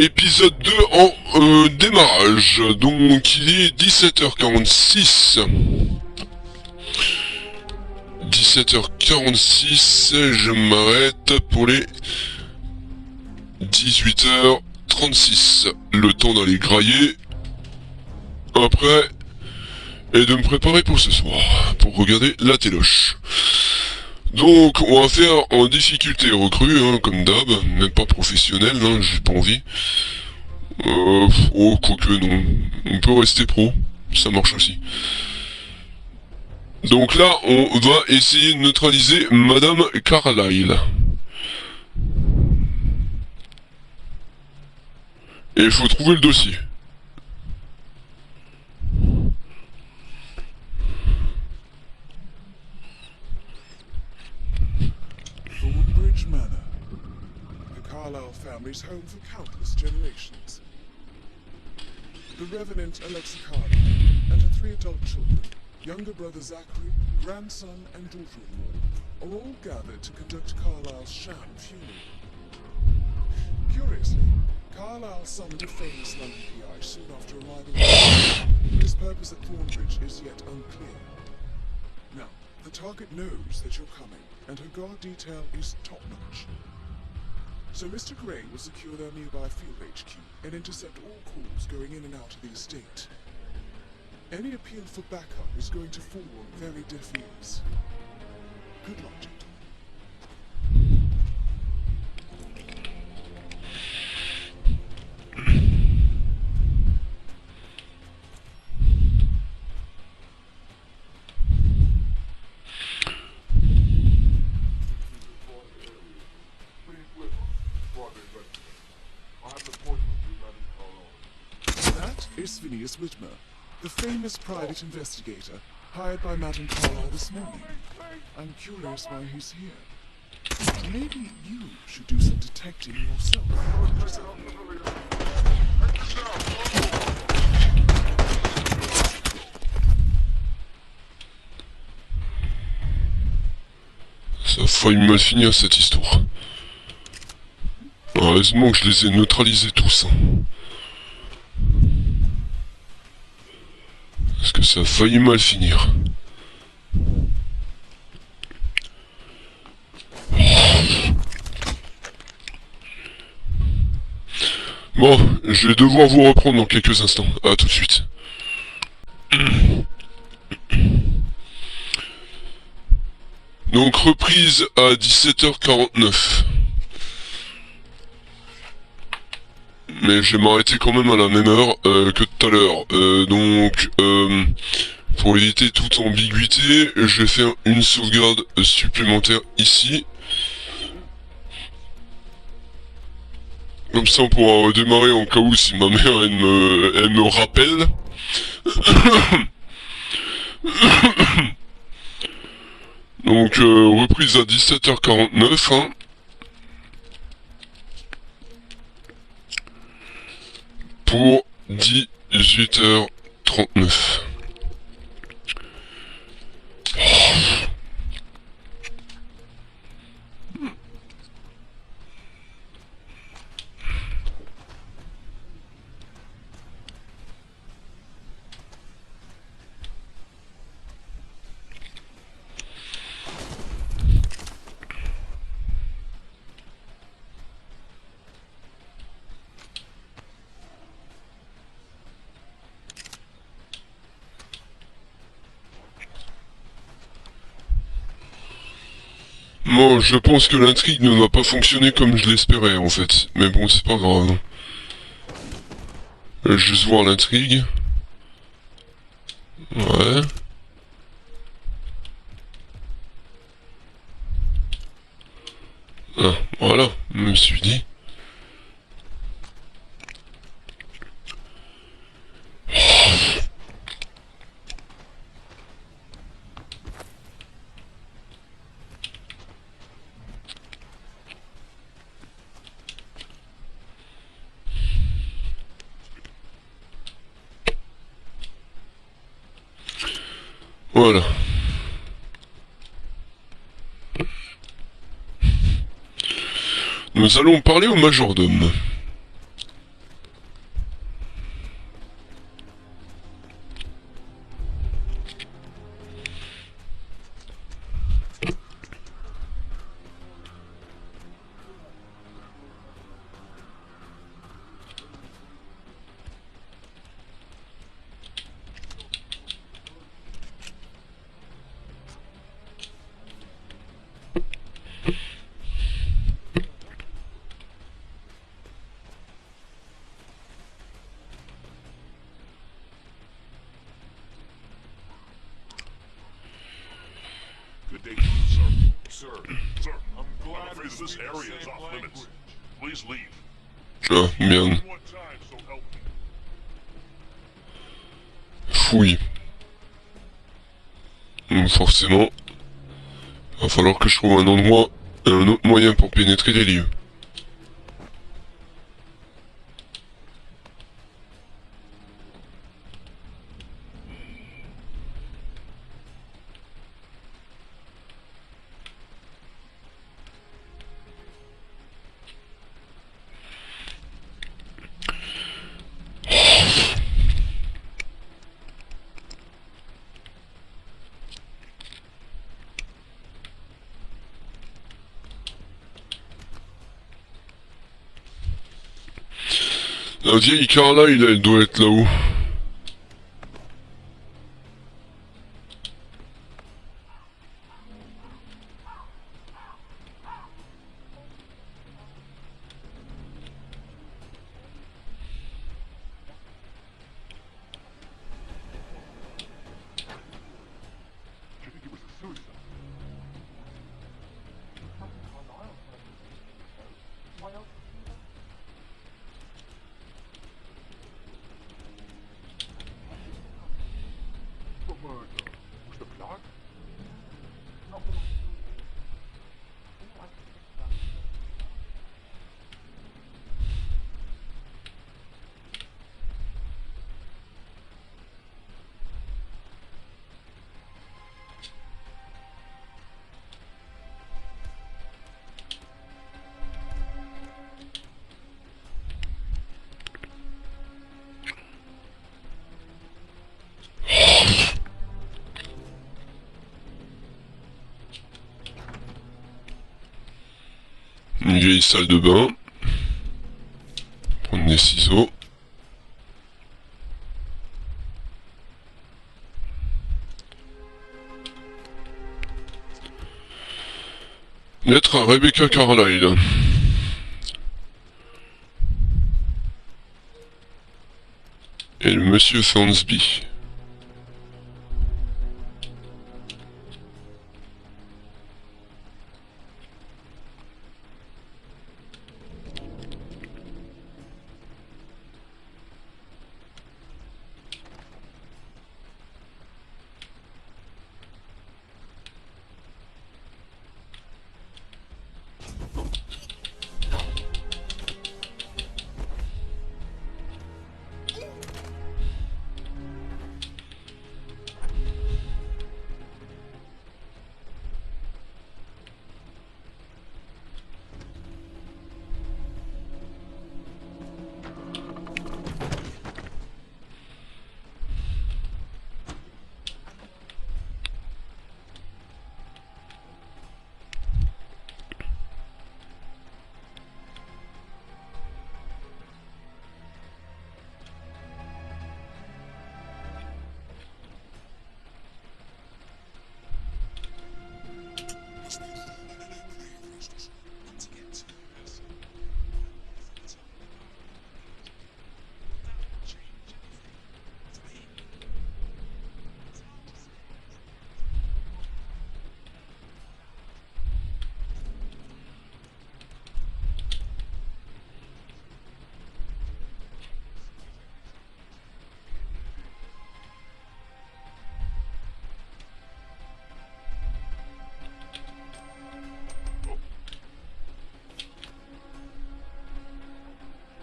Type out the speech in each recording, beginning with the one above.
Épisode 2 en démarrage, donc il est 17h46. 17h46, je m'arrête pour les 18h36. Le temps d'aller grailler après et de me préparer pour ce soir, pour regarder la téloche. Donc on va faire en difficulté recrue, hein, comme d'hab, même pas professionnel, hein, j'ai pas envie. Oh, quoique non, on peut rester pro, ça marche aussi. Donc là, on va essayer de neutraliser Madame Carlyle. Et il faut trouver le dossier. Thornbridge Manor. The Carlyle family's home for countless generations. The Revenant Alexa Carlyle and her 3 adult children, younger brother Zachary, grandson and daughter-in-law, are all gathered to conduct Carlyle's sham funeral. Curiously, Carlyle summoned a famous London PI soon after arriving but his purpose at Thornbridge is yet unclear. Now, the target knows that you're coming, and her guard detail is top-notch. So Mr. Gray will secure their nearby field HQ and intercept all calls going in and out of the estate. Any appeal for backup is going to fall on very deaf ears. Good luck, gentlemen. That is Phineas Whitmer, the famous private investigator hired by Madame Carlyle this morning. I'm curious why he's here. Maybe you should do some detecting yourself. Ça a failli mal finir cette histoire. Heureusement que je les ai neutralisés tous. Parce que ça a failli mal finir. Bon, je vais devoir vous reprendre dans quelques instants. À tout de suite. Donc reprise à 17h49. Mais je vais m'arrêter quand même à la même heure que tout à l'heure. Pour éviter toute ambiguïté, je vais faire une sauvegarde supplémentaire ici. Comme ça on pourra redémarrer en cas où si ma mère elle me rappelle. Donc reprise à 17h49 hein. Pour 18h39. Bon, je pense que l'intrigue ne va pas fonctionner comme je l'espérais en fait. Mais bon, c'est pas grave. Juste voir l'intrigue. Ouais. Ah, voilà, je me suis dit. Voilà. Nous allons parler au majordome. This area is off limits. Please leave. Ah, merde. One more time, so help me. Fouille. Donc forcément, va falloir que je trouve un endroit, un autre moyen pour pénétrer les lieux. La vieille Carlyle, elle doit être là-haut. Do you think it was a suicide? The murder. Was the plot? Une vieille salle de bain. Prendre des ciseaux. Lettre à Rebecca Carlyle. Et le monsieur Thornsby.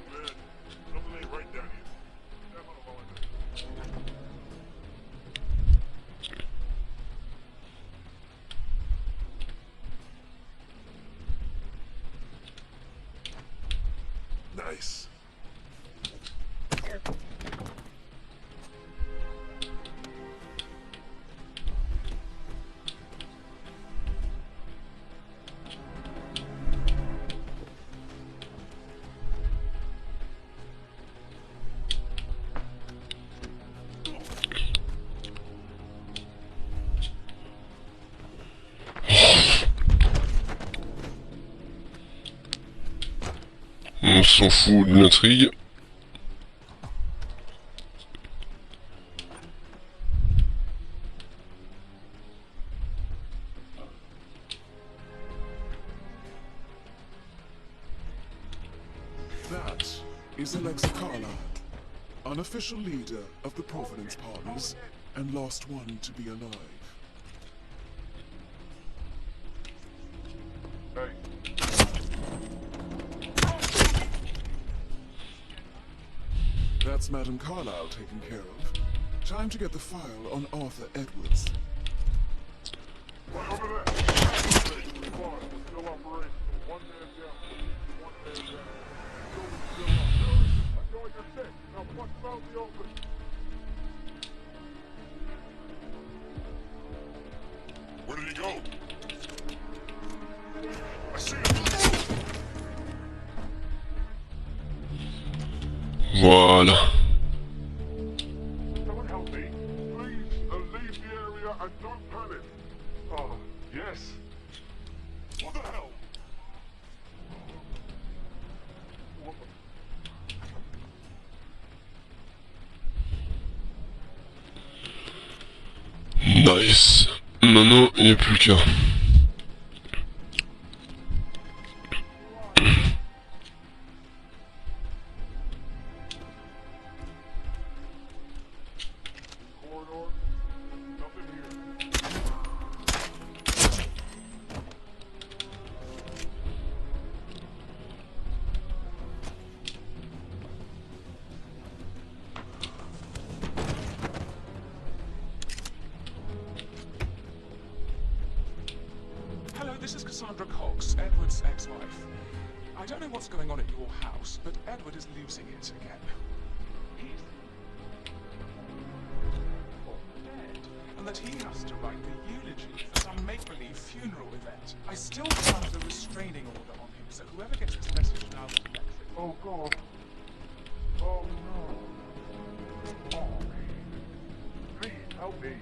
Man, something ain't right down here. Damn, I don't know. Nice. On s'en fout de l'intrigue. That is Alexa Carlisle, unofficial leader of the Providence Partners, and last one to be alive. Hey, That's Madame Carlisle taken care of. Time to get the file on Arthur Edwards. right over there. Squad, still operational. One man down. One man down. Building's still up. I know you're sick. Now flush them out in the open. Where did he go? I see him. Voilà. Someone help me. Please, leave the area and don't panic. Oh, yes. What the hell? What the... Nice. Maintenant, il n'y a plus qu'à. Corridor? Nothing here. Hello, this is Cassandra Cox, Edward's ex-wife. I don't know what's going on at your house, but Edward is losing it again. He's dead, and that he has to write the eulogy for some make-believe funeral event. I still have the restraining order on him, so whoever gets this message now will collect it. Oh, God. Oh, no. Oh, please, help me.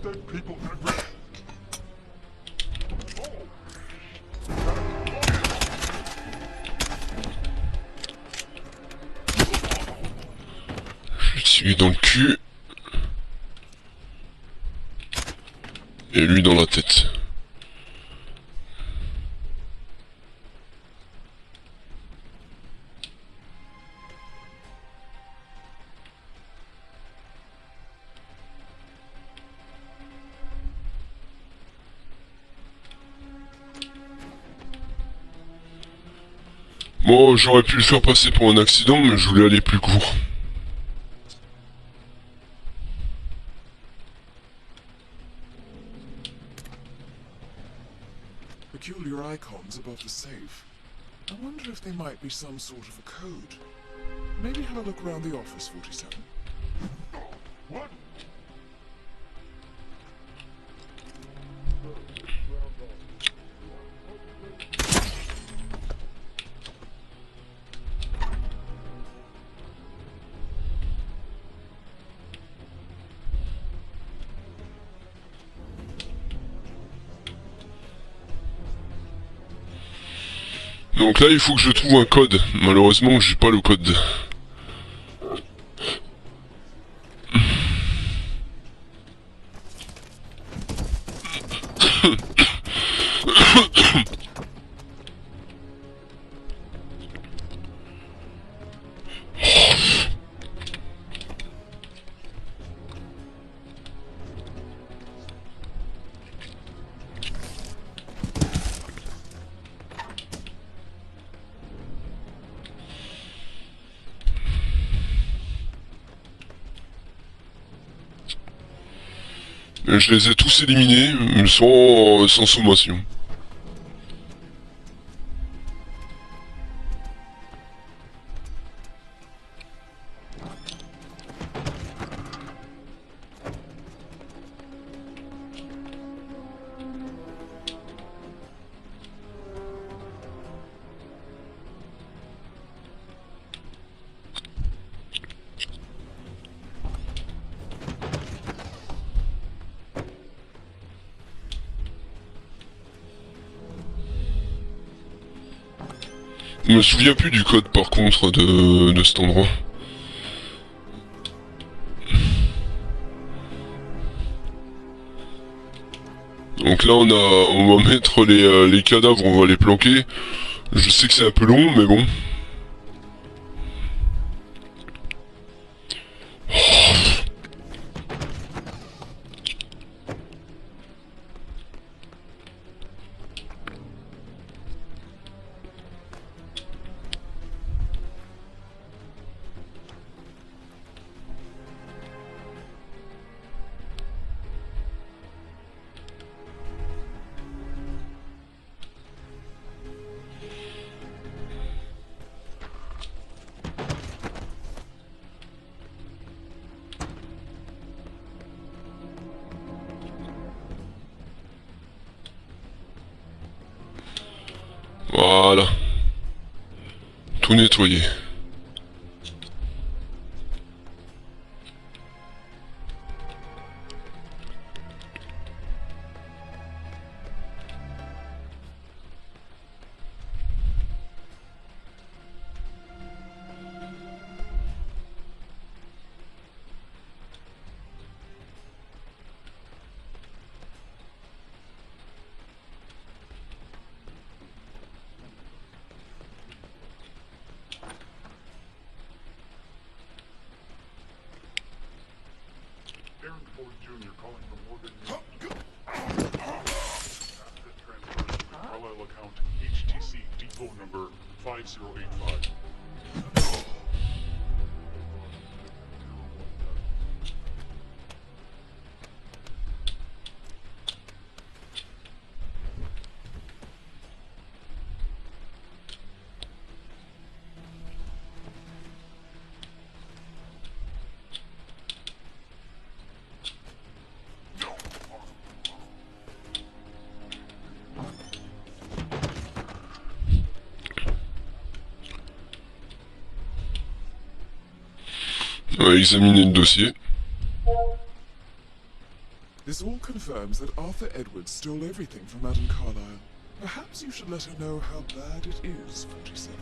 Dead people everywhere. Oh. Je vais tirer dans le cul. Et lui dans la tête. Bon, j'aurais pu le faire passer pour un accident, mais je voulais aller plus court. Peculiar icons above the safe. I wonder if they might be some sort of a code. Maybe have a look around the office, 47. What? Donc là, il faut que je trouve un code. Malheureusement, j'ai pas le code. Je les ai tous éliminés, sans sommation. Je me souviens plus du code par contre de cet endroit. Donc là on va mettre les cadavres, on va les planquer. Je sais que c'est un peu long, mais bon. Voilà. Tout nettoyer. Aaron Ford Jr. calling from Morgan. Asset transfer to the Carlisle account HTC depot number 5085. On va examiner le dossier. This all confirms that Arthur Edwards stole everything from Madame Carlyle. Perhaps you should let her know how bad it is, 47.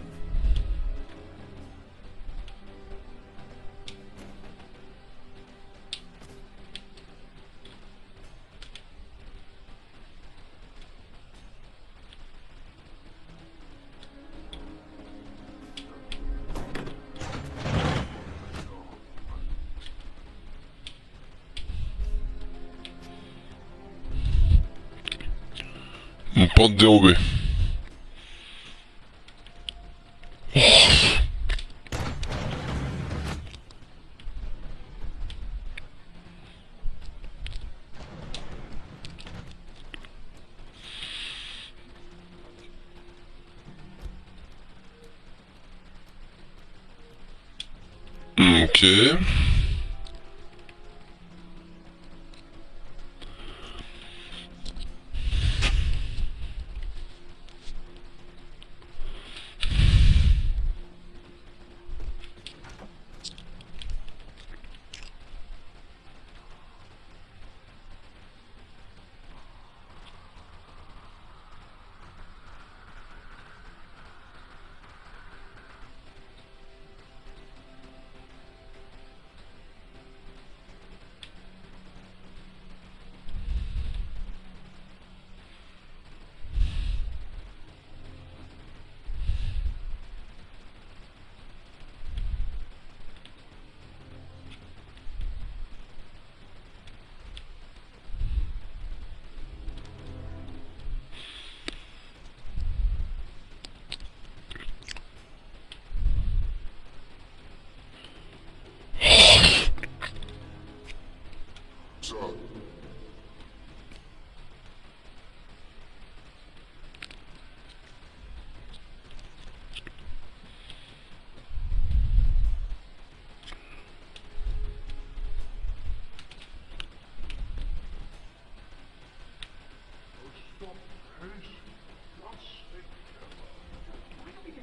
Une porte dérobée. Ok.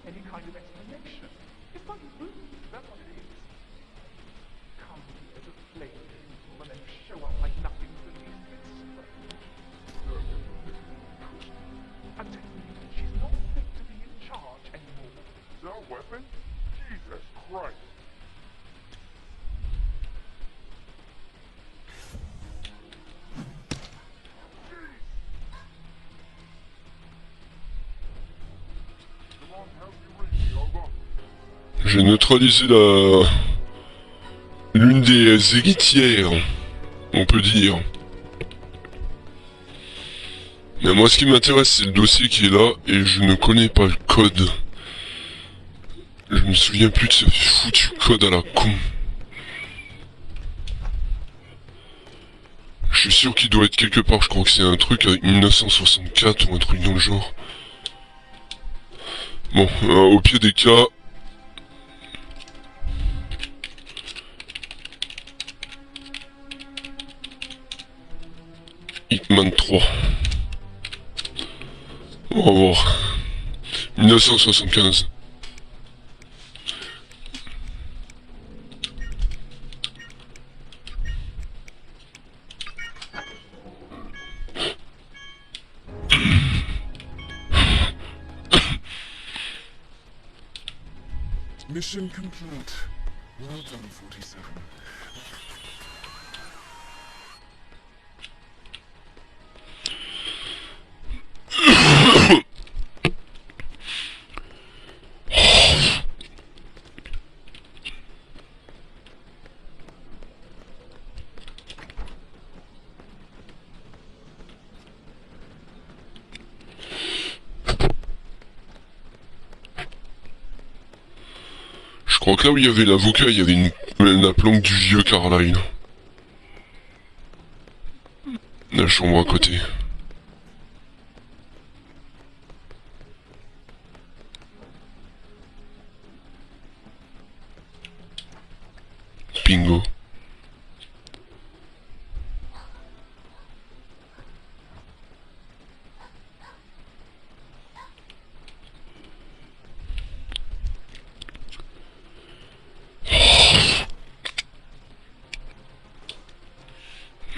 Any kind of explanation. It's like rude, that's what it is. Come here to play people and then show up like nothing's the least bit strange. And tell me that she's not fit to be in charge anymore. Is that a weapon? Jesus Christ! Jeez! J'ai neutralisé l'une des héritières, on peut dire. Mais moi, ce qui m'intéresse, c'est le dossier qui est là, et je ne connais pas le code. Je me souviens plus de ce foutu code à la con. Je suis sûr qu'il doit être quelque part, je crois que c'est un truc avec 1964 ou un truc dans le genre. Bon, au pied des cas... Hitman 3. On va voir. 1975. Mission complete. Well done, 47. Je crois que là où il y avait l'avocat, il y avait la planque du vieux Carlyle. La chambre à côté. Bingo.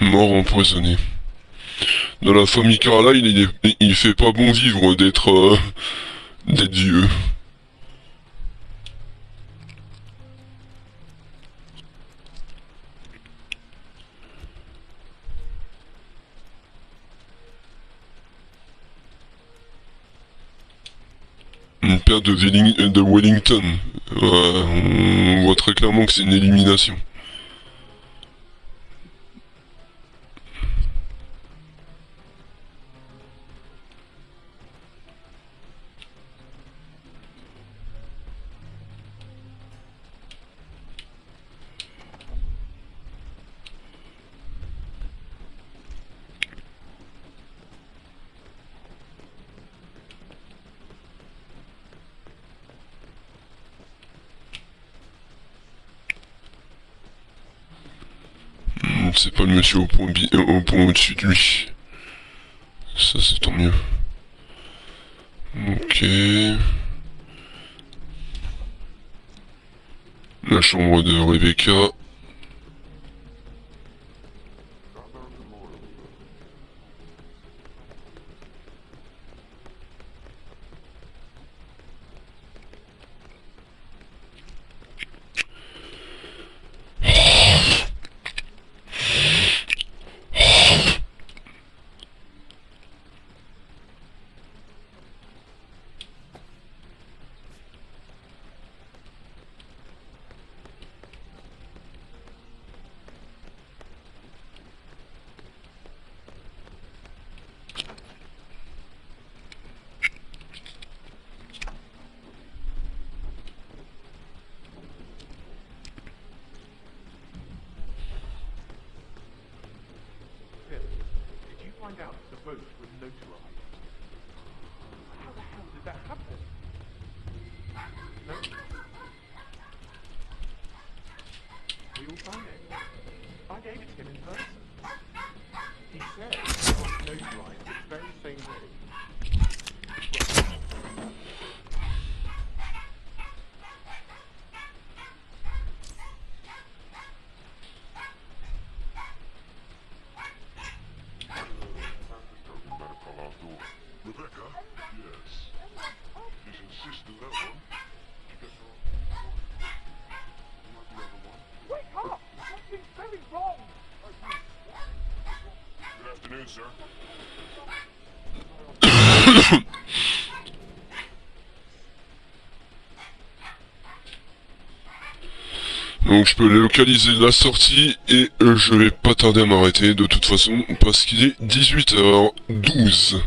Mort empoisonné. Dans la famille Carlyle, il fait pas bon vivre d'être vieux. Une paire de Wellington. On voit très clairement que c'est une élimination. C'est pas le monsieur au point au-dessus de lui. Ça c'est tant mieux. Ok. La chambre de Rebecca. Find out if the vote was notarized. How the hell did that happen? No? We all signed it. I gave it to him in person. He said it was notarized the very same day. Rebecca? Yes. He's insisted that one. Wake up! Something's very wrong! Good afternoon, sir. Donc je peux localiser la sortie et je vais pas tarder à m'arrêter de toute façon parce qu'il est 18h12.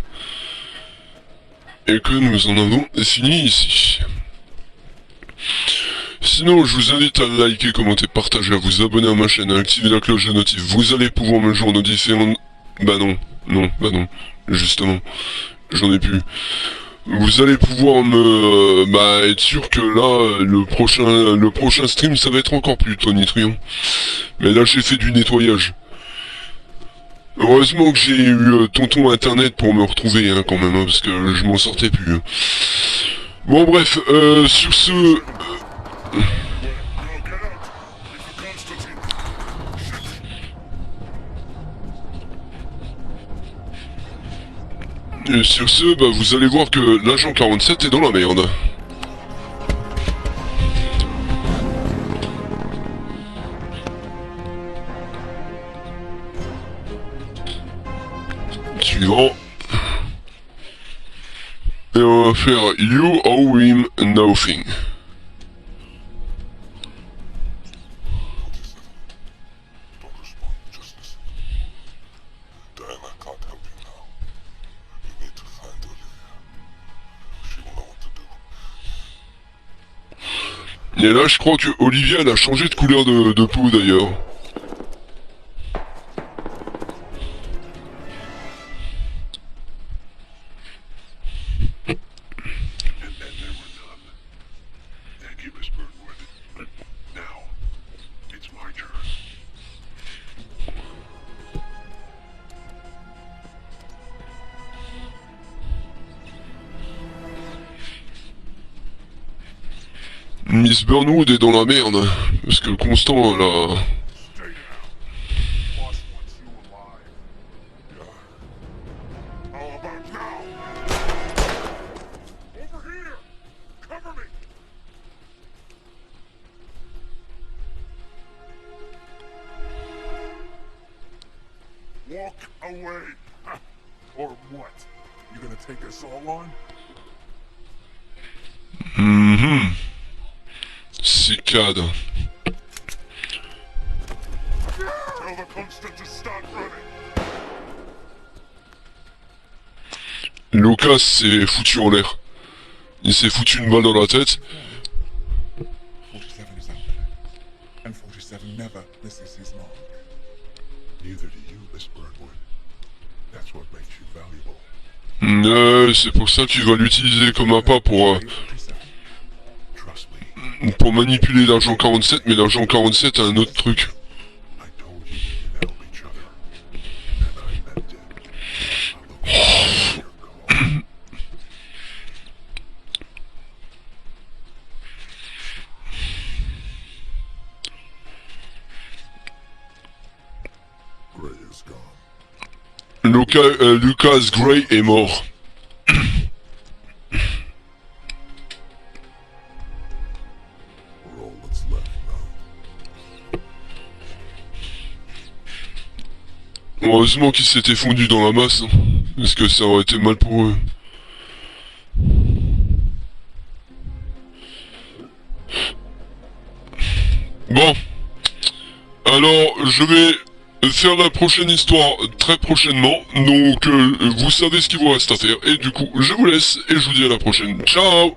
Et que nous en avons fini ici. Sinon, je vous invite à liker, commenter, partager, à vous abonner à ma chaîne, à activer la cloche de notif. Vous allez pouvoir me joindre aux différentes... Bah non, justement, j'en ai plus. Vous allez pouvoir me... être sûr que là, le prochain stream, ça va être encore plus tonitruant. Mais là, j'ai fait du nettoyage. Heureusement que j'ai eu tonton internet pour me retrouver, hein, quand même, hein, parce que je m'en sortais plus. Hein. Bon, bref, sur ce... Et sur ce, vous allez voir que l'agent 47 est dans la merde. Suivant. Et on va faire You owe him nothing. Don't respond, just listen. Diana can't help you now. You need to find Olivia. She will know what to do. Et là, je crois que Olivia, elle a changé de couleur de peau d'ailleurs. Miss Burnwood est dans la merde, parce que Constant, là... Stay down. Boss wants you alive. How about now? Over here! Cover me! Walk away! Or what? You gonna take us all on? Cicade. Tell the constant to start running! Lucas s'est foutu en l'air. Il s'est foutu une balle dans la tête. 47 is out there. And 47 never misses his mark. Neither do you, Miss Burnwood. That's what makes you valuable. C'est pour ça qu'il va l'utiliser comme appât pour Trust me. manipuler l'agent 47, mais l'agent 47 a un autre truc. I told you we could help each other. And I meant it. I look forward to your call. Gray is gone. Lucas Gray est mort. We're all that's left now. Heureusement qu'il s'était fondu dans la masse, hein, parce que ça aurait été mal pour eux. Bon. Alors, je vais faire la prochaine histoire très prochainement, donc vous savez ce qu'il vous reste à faire, et du coup, je vous laisse, et je vous dis à la prochaine. Ciao!